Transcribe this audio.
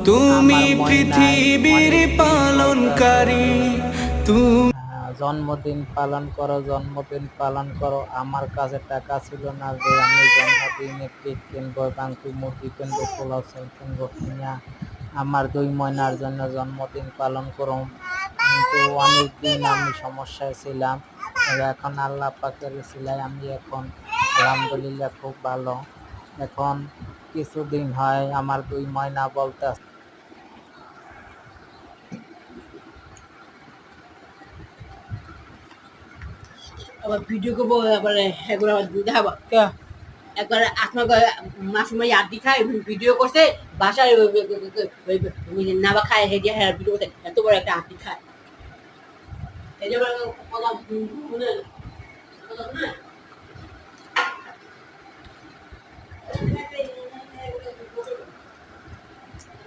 তুমি আমার ময়নার পৃথিবীর অনেকদিন বলতেছে পালনকারী, তুমি জন্মদিন পালন করো, জন্মদিন পালন করো। আমার কাছে টাকা ছিল না যে আমি জন্মদিনে কেক কিনবো, বাংকি মুরগি কিনবো, পোলাও চাল কিনবো, কিনা আমার 2 ময়নার জন্য জন্মদিন পালন করুম। কিন্তু অনেকদিন আমি সমস্যায় ছিলাম। তবে এখন আল্লাহ পাকের উসিলায় আমি এখন আলহামদুলিল্লাহ খুব ভালো। এখন কিছুদিন হয় আমার 2 ময়না বলতেছে আবার ভিডিও করবো, আবার এগুলো আবার দেখাবো। কে একবার আপনার মাসুমাই আড্ডি খায় ভিডিও করছে, বাসায় নাবা খায়, হেডিয়া হ্যাঁ ভিডিও করছে, এত বড় একটা আড্ডি খায়। এই যে কথা